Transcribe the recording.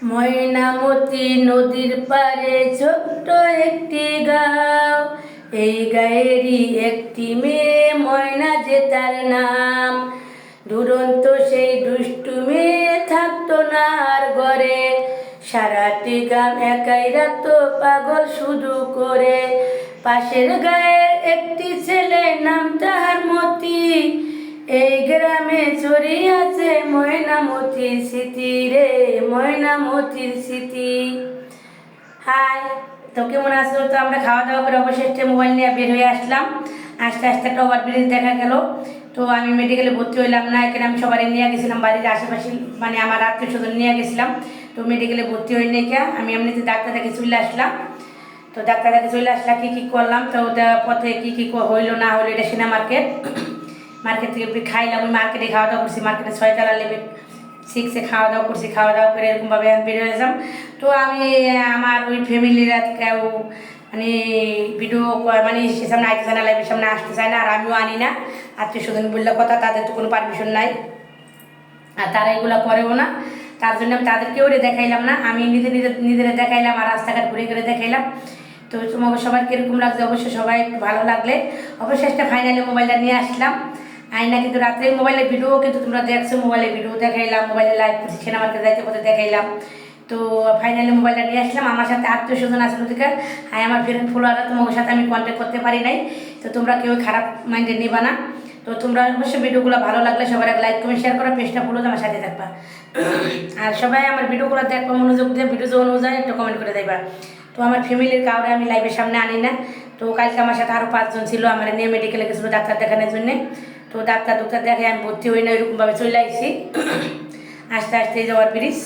ময়নামতি নদীর পাড়ে ছোট্ট একটি গাঁও। এই গাঁয়েরই একটি মেয়ে ময়না যে তার নাম। দুরন্ত সেই দুষ্টু মেয়ে থাকতো না আর ঘরে। সারাটি গ্রাম একাই রাখতো পাগল শুধু করে। পাশের গাঁয়ের একটি ছেলে নাম তাহার মতি। এই গ্রামে ছড়িয়ে আছে ময়নামতির স্মৃতি রে, ময়নামতির স্মৃতি। হাই, তো কেমন আছো? তো আমরা খাওয়া দাওয়া করে অবশেষে মোবাইল নিয়ে বের হয়ে আসলাম। আস্তে আস্তে একটা ওভারব্রিজ দেখা গেল। তো আমি মেডিকেলে ভর্তি হইলাম না, এখানে আমি সবাই নিয়ে গেছিলাম, বাড়ির আশেপাশে মানে আমার আত্মীয় স্বজন নিয়ে গেছিলাম। তো মেডিকেলে ভর্তি হই নাই, আমি এমনিতে ডাক্তার দেখে চলে আসলাম। তো ডাক্তার দেখে চলে আসলাম, কী কী করলাম, তো ওটা পথে কী কী হইলো না হইলো, এটা সিনা মার্কেট। মার্কেট থেকে খাইলাম, ওই মার্কেটে খাওয়া দাওয়া করছি, মার্কেটে 6 তলা লেভেল 6-এ খাওয়া দাওয়া করছি। খাওয়া দাওয়া করে এরকমভাবে বেরিয়ে আসলাম। তো আমি আমার ওই ফ্যামিলিরা কেউ মানে ভিডিও মানে সামনে আইতে চায় না, লাইভের সামনে আসতে চায় না, আর আমিও আনি না। আত্মীয় স্বজন বললে কথা, তাদের তো কোনো পারমিশন নাই, আর তারা এগুলো করেও না। তার জন্য আমি তাদেরকেও দেখাইলাম না, আমি নিজেরা দেখাইলাম আর রাস্তাঘাট ঘুরে ঘুরে দেখাইলাম। তো তোমাকে সবাই কীরকম লাগছে অবশ্যই সবাই একটু ভালো লাগলে অবশ্যই একটা ফাইনালি মোবাইলটা নিয়ে আসলাম। আইনা কিন্তু রাত্রে মোবাইলের ভিডিও কিন্তু তোমরা দেখছো, মোবাইলের ভিডিও দেখাইলাম, মোবাইলে লাইভ করছি, সিনেমা মার্কেট যাইতে পথে দেখাইলাম। তো ফাইনালি মোবাইলটা নিয়ে আসলাম। আমার সাথে আত্মীয় স্বজন আছে ওদিকে, হ্যাঁ আমার ফ্রেন্ড ফলোয়াররা, তোমাদের সাথে আমি কন্ট্যাক্ট করতে পারি নাই। তো তোমরা কেউ খারাপ মাইন্ডে নেবা না। তো তোমরা অবশ্যই ভিডিওগুলো ভালো লাগলে সবাই লাইক কমেন্ট শেয়ার করা, পেজটা ফলো আমার সাথে থাকবা। আর সবাই আমার ভিডিওগুলো দেখবা, মনোযোগ দিয়ে ভিডিও যখন যায় একটু কমেন্ট করে দেবা। তো আমার ফ্যামিলির কাউরে আমি লাইভের সামনে আনি না। তো কালকে আমার সাথে আরও 5 জন ছিল, আমার নিয়ে মেডিকেলে গেছিলো ডাক্তার দেখানোর জন্যে। তো ডাক্তার দেখে আমি ভর্তি হই না, এরকমভাবে চলে আসছি। আস্তে আস্তে যাওয়ার ব্রিজ।